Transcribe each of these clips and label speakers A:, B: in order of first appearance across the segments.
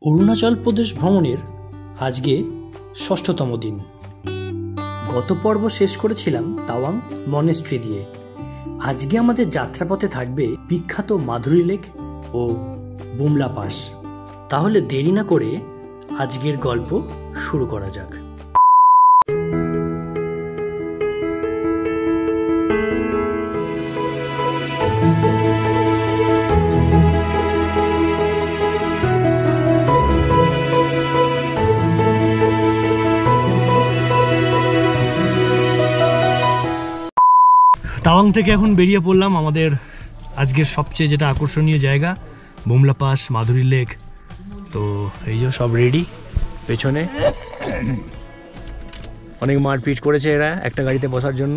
A: অরুণাচল প্রদেশ ভ্রমণের আজকে ষষ্ঠতম দিন। গত পর্ব শেষ করেছিলাম তাওয়াং মনেস্ট্রি দিয়ে। আজকে আমাদের যাত্রাপথে থাকবে বিখ্যাত মাধুরী লেক ও বুমলা পাস। তাহলে দেরি না করে আজকের গল্প শুরু করা যাক। তাওয়াং থেকে এখন বেরিয়ে পড়লাম আমাদের আজকের সবচেয়ে যেটা আকর্ষণীয় জায়গা বুমলা পাস, মাধুরী লেক। তো এই যে সব রেডি, পেছনে অনেক মারপিট করেছে এরা একটা গাড়িতে বসার জন্য,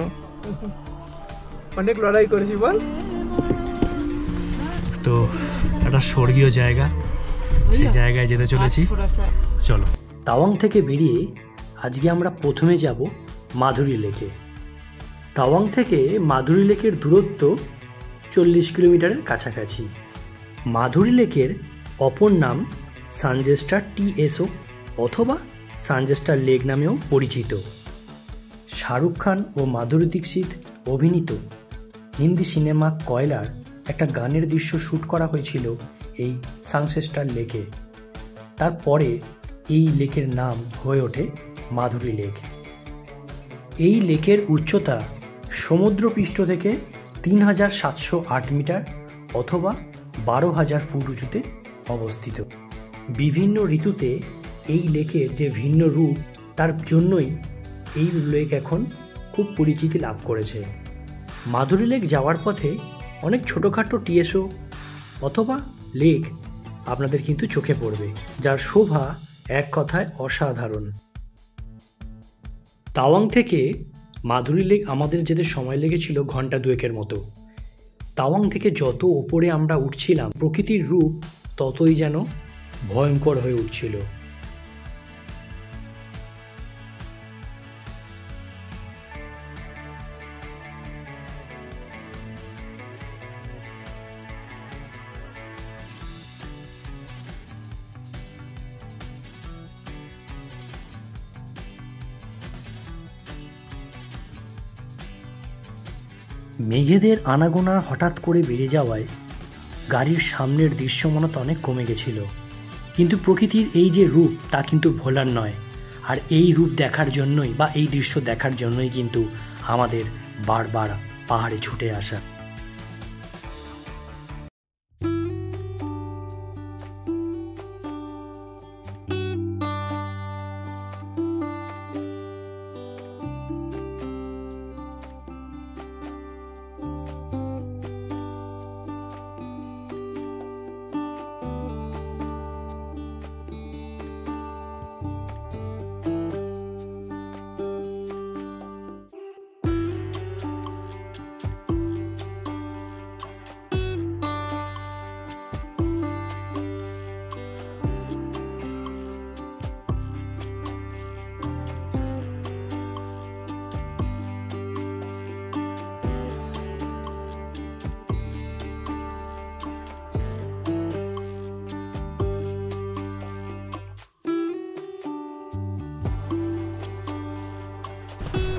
B: অনেক লড়াই করেছি বল।
A: তো একটা স্বর্গীয় জায়গা, সেই জায়গায় যেতে চলেছি। চলো, তাওয়াং থেকে বেরিয়ে আজকে আমরা প্রথমে যাব মাধুরী লেকে। তাওয়াং থেকে মাধুরী লেকের দূরত্ব 40 কিলোমিটারের কাছাকাছি। মাধুরী লেকের অপর নাম সানজেস্টার টিএসও অথবা সানজেস্টার লেক নামেও পরিচিত। শাহরুখ খান ও মাধুরী দীক্ষিত অভিনীত হিন্দি সিনেমা কয়লার একটা গানের দৃশ্য শ্যুট করা হয়েছিল এই সানজেস্টার লেকে। তারপরে এই লেকের নাম হয়ে ওঠে মাধুরী লেক। এই লেকের উচ্চতা সমুদ্রপৃষ্ঠ থেকে 3708 মিটার অথবা 12,000 ফুট উঁচুতে অবস্থিত। বিভিন্ন ঋতুতে এই লেকের যে ভিন্ন রূপ, তার জন্যই এই লেক এখন খুব পরিচিতি লাভ করেছে। মাধুরী লেক যাওয়ার পথে অনেক ছোটোখাটো টিএসও অথবা লেক আপনাদের কিন্তু চোখে পড়বে, যার শোভা এক কথায় অসাধারণ। তাওয়াং থেকে মাধুরী লেক আমাদের যেতে সময় লেগেছিল ঘন্টা 2 মতো। তাওয়াং থেকে যত ওপরে আমরা উঠছিলাম, প্রকৃতির রূপ ততই যেন ভয়ঙ্কর হয়ে উঠছিল। মেঘেদের আনাগোনা হঠাৎ করে বেড়ে যাওয়ায় গাড়ির সামনের দৃশ্যমানতা অনেক কমে গেছিল, কিন্তু প্রকৃতির এই যে রূপ তা কিন্তু ভোলার নয়। আর এই রূপ দেখার জন্যই বা এই দৃশ্য দেখার জন্যই কিন্তু আমাদের বারবার পাহাড়ে ছুটে আসা।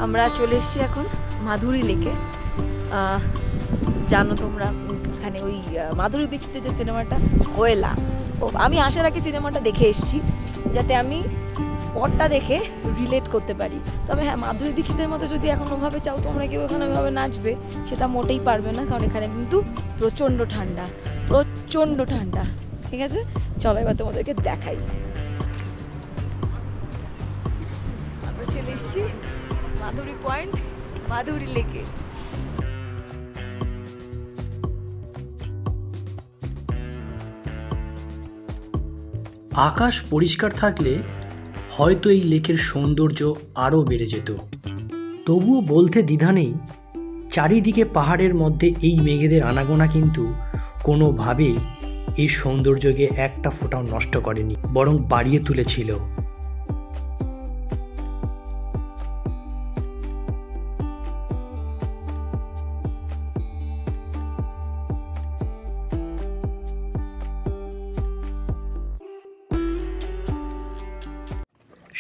C: আমরা চলে এসেছি এখন মাধুরী লেকে। জানো তোমরা এখানে ওই মাধুরী দীক্ষিতের যে সিনেমাটা কোয়েলা, আমি আসার আগে সিনেমাটা দেখে এসেছি যাতে আমি স্পটটা দেখে রিলেট করতে পারি। তবে হ্যাঁ, মাধুরী দীক্ষিতের মতো যদি এখন ওভাবে চাও তোমরা কেউ এখানে ওইভাবে নাচবে, সেটা মোটেই পারবে না, কারণ এখানে কিন্তু প্রচণ্ড ঠান্ডা, প্রচণ্ড ঠান্ডা। ঠিক আছে, চলো এবার তোমাদেরকে দেখাই। আমরা চলে এসেছি মাধুরী পয়েন্ট, মাধুরী লেকে।
A: আকাশ পরিষ্কার থাকলে হয়তো এই লেকের সৌন্দর্য আরও বেড়ে যেত। তবুও বলতে দ্বিধা নেই, চারিদিকে পাহাড়ের মধ্যে এই মেঘেদের আনাগোনা কিন্তু কোনোভাবেই এই সৌন্দর্যকে একটা ফোঁটাও নষ্ট করেনি, বরং বাড়িয়ে তুলেছিল।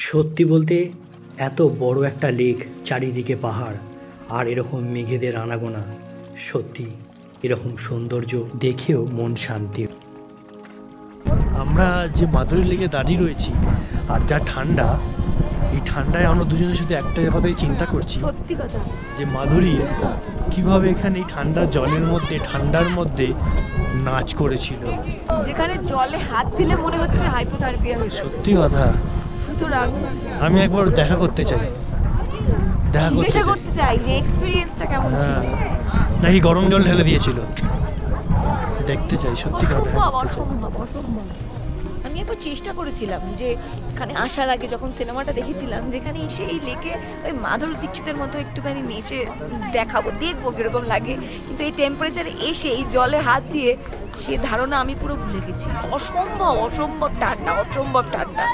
A: সত্যি বলতে এত বড় একটা লেক, চারিদিকে পাহাড় আর এরকম মেঘেদের আনাগোনা, সত্যি এরকম সৌন্দর্য দেখেও মন শান্তি। আমরা যে মাধুরী লেকে দাঁড়িয়ে রয়েছি আর যা ঠান্ডা, এই ঠান্ডায় আমরা দুজনে শুধু একটা কথাই চিন্তা করছি,
C: সত্যি কথা,
A: যে মাধুরী কিভাবে এখানে এই ঠান্ডা জলের মধ্যে, ঠান্ডার মধ্যে নাচ করেছিল,
C: যেখানে জলে হাত দিলে মনে হচ্ছে হাইপোথার্মিয়া হয়েছে।
A: সত্যি কথা।
C: সুতরাং
A: আমি একবার দেখা করতে চাই,
C: জিজ্ঞাসা করতে চাই যে এক্সপেরিয়েন্সটা কেমন ছিল,
A: নাকি গরম জল ঢেলে দিয়েছিল, দেখতে চাই সত্যি কথা।
C: অসম্ভব অসম্ভব। আমি একবার চেষ্টা করেছিলাম যে এখানে আসার আগে যখন সিনেমাটা দেখেছিলাম, যেখানে এসে এই লেকে ওই মাধুরী দীক্ষিতের মতো একটুখানি নেচে দেখবো কিরকম লাগে, কিন্তু এই টেম্পারেচারে এসে এই জলে হাত দিয়ে সে ধারণা আমি পুরো ভুলে গেছি। অসম্ভব অসম্ভব ঠান্ডা, অসম্ভব ঠান্ডা।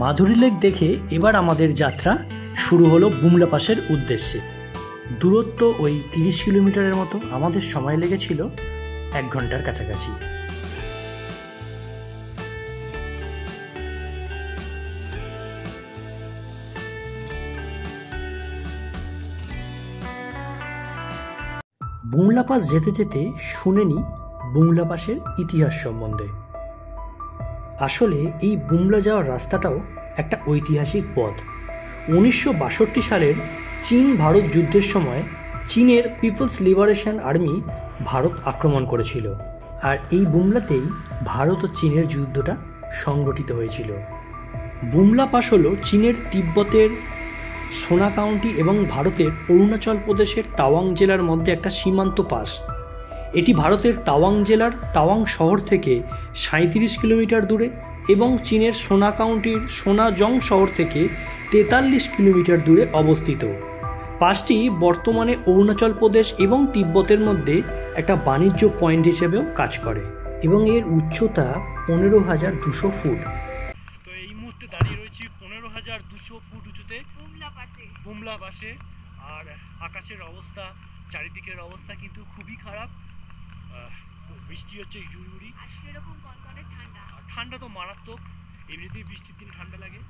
A: মাধুরী লেক দেখে এবার আমাদের যাত্রা শুরু হলো বুমলা পাসের উদ্দেশ্যে। দূরত্ব ওই 30 কিলোমিটারের মতো, আমাদের সময় লেগেছিল 1 ঘন্টার কাছাকাছি। বুমলা পাস যেতে যেতে শুনে নি বুমলা পাসের ইতিহাস সম্বন্ধে। আসলে এই বুমলা যাওয়ার রাস্তাটাও একটা ঐতিহাসিক পথ। 1962 সালের চীন ভারত যুদ্ধের সময় চীনের পিপলস লিবারেশন আর্মি ভারত আক্রমণ করেছিল, আর এই বুমলাতেই ভারত ও চীনের যুদ্ধটা সংগঠিত হয়েছিল। বুমলা পাস হলো চীনের তিব্বতের সোনা কাউন্টি এবং ভারতের অরুণাচল প্রদেশের তাওয়াং জেলার মধ্যে একটা সীমান্ত পাস। এটি ভারতের তাওয়াং জেলার তাওয়াং শহর থেকে 37 কিলোমিটার দূরে এবং চীনের সোনা কাউন্টির সোনাজং শহর থেকে 43 কিলোমিটার দূরে অবস্থিত। পাসটি বর্তমানে অরুণাচল প্রদেশ এবং তিব্বতের মধ্যে একটা বাণিজ্য পয়েন্ট হিসেবেও কাজ করে এবং এর উচ্চতা 15,200 ফুট। তো এই মুহূর্তে দাঁড়িয়ে রয়েছি 15,200 ফুট উঁচুতে বুমলা পাসে। আর আকাশের অবস্থা, চারিদিকের অবস্থা কিন্তু খুবই খারাপ। বৃষ্টি হচ্ছে ঝুড়ি, ঠান্ডা তো মারাত্মক, এমনিতেই বৃষ্টির দিন ঠান্ডা লাগে।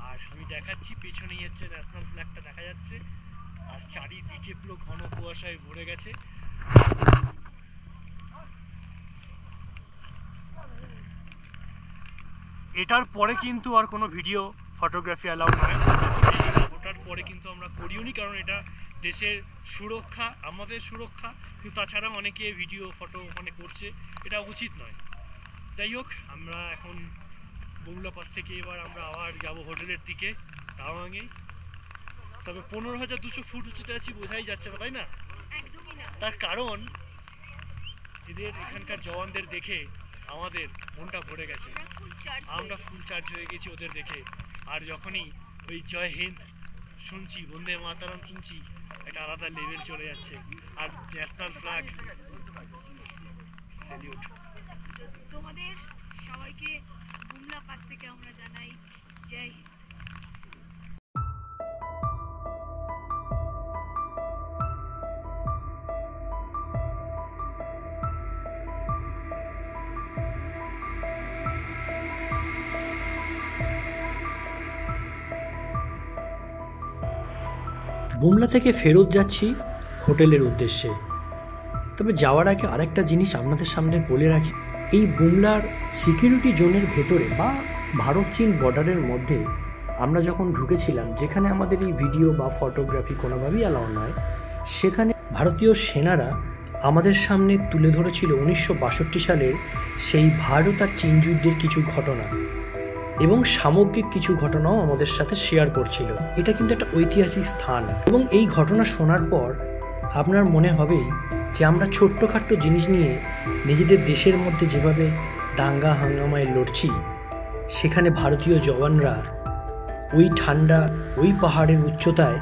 A: আর আমি দেখাচ্ছি পেছনেই হচ্ছে ন্যাশনাল ফ্ল্যাগটা দেখা যাচ্ছে, আর চারিদিকে পুরো ঘন কুয়াশায় ভরে গেছে। এটার পরে কিন্তু আর কোনো ভিডিও ফটোগ্রাফি অ্যালাউ নয়। ওটার পরে কিন্তু আমরা করিওনি, কারণ এটা দেশের সুরক্ষা, আমাদের সুরক্ষা, কিন্তু তাছাড়া অনেকে ভিডিও ফটো ওখানে করছে, এটা উচিত নয়। যাই হোক, আমরা এখন বুমলা পাস থেকে এবার আমরা আবার যাব হোটেলের দিকে তাওয়াংয়ে। তবে 15,200 ফুট উঁচুতে আছি, বোঝাই যাচ্ছে না, তাই না? তার কারণ এদের এখানকার জওয়ানদের দেখে আমাদের মনটা ভরে গেছে, আমরা ফুল চার্জ হয়ে গেছি ওদের দেখে। আর যখনই ওই জয় হিন্দ শুনছি, বন্দে মাতারাম শুনছি, একটা আলাদা লেভেল চলে যাচ্ছে। আর ন্যাশনাল ফ্ল্যাগ স্যালিউট।
C: তোমাদের সবাইকে বুমলা পাস থেকে আমরা জানাই জয় হিন্দ।
A: বুমলা থেকে ফেরত যাচ্ছি হোটেলের উদ্দেশ্যে। তবে যাওয়ার আগে আরেকটা জিনিস আপনাদের সামনে বলে রাখি, এই বুমলার সিকিউরিটি জোনের ভেতরে বা ভারত চীন বর্ডারের মধ্যে আমরা যখন ঢুকেছিলাম, যেখানে আমাদের এই ভিডিও বা ফটোগ্রাফি কোনোভাবেই অ্যালাউ নয়, সেখানে ভারতীয় সেনারা আমাদের সামনে তুলে ধরেছিল 1962 সালের সেই ভারত আর চীন যুদ্ধের কিছু ঘটনা এবং সামগ্রিক কিছু ঘটনাও আমাদের সাথে শেয়ার করছিল। এটা কিন্তু একটা ঐতিহাসিক স্থান এবং এই ঘটনা শোনার পর আপনার মনে হবেই যে আমরা ছোট্টখাট্ট জিনিস নিয়ে নিজেদের দেশের মধ্যে যেভাবে দাঙ্গা হাঙ্গামায় লড়ছি, সেখানে ভারতীয় জওয়ানরা ওই ঠান্ডা ওই পাহাড়ের উচ্চতায়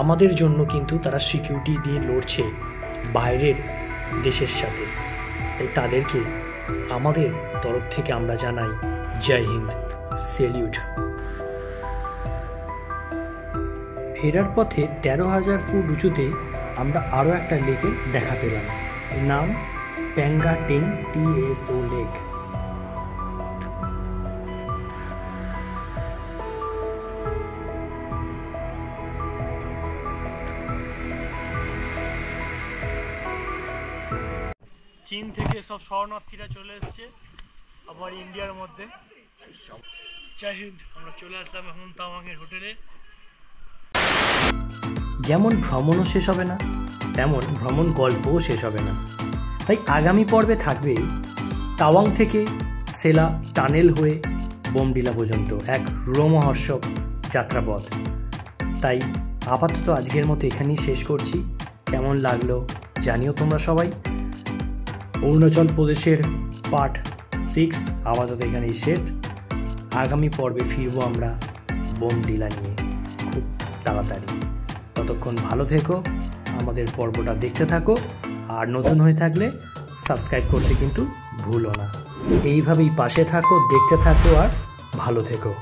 A: আমাদের জন্য কিন্তু তারা সিকিউরিটি দিয়ে লড়ছে বাইরের দেশের সাথে। তাই তাদেরকে আমাদের তরফ থেকে আমরা জানাই জয় হিন্দ, সেলিউট। ফেরার পথে 13,000 ফুট উঁচুতে আমরা আরও একটা লেকের দেখা পেলাম। এর নাম প্যাঙ্গাটেং TSO লেক। চীন থেকে সব শরণার্থীরা চলে এসছে আবার ইন্ডিয়ার মধ্যে। জয় হিন্দ। আমরা চলে আসলাম এখন তাওয়াংয়ের হোটেলে। যেমন ভ্রমণও শেষ হবে না, তেমন ভ্রমণ গল্পও শেষ হবে না। তাই আগামী পর্বে থাকবে তাওয়াং থেকে সেলা টানেল হয়ে বোমডিলা পর্যন্ত এক রোমহর্ষক যাত্রাপথ। তাই আপাতত আজকের মতো এখানেই শেষ করছি। কেমন লাগলো জানিও তোমরা সবাই। অরুণাচল প্রদেশের পার্ট 6 আপাতত এখানেই শেষ। আগামী পর্বে ফিরবো আমরা বোমডিলা নিয়ে খুব তাড়াতাড়ি। ততক্ষণ ভালো থেকো, আমাদের পর্বটা দেখতে থাকো, আর নতুন হয়ে থাকলে সাবস্ক্রাইব করতে কিন্তু ভুলো না। এইভাবেই পাশে থাকো, দেখতে থাকো আর ভালো থেকো।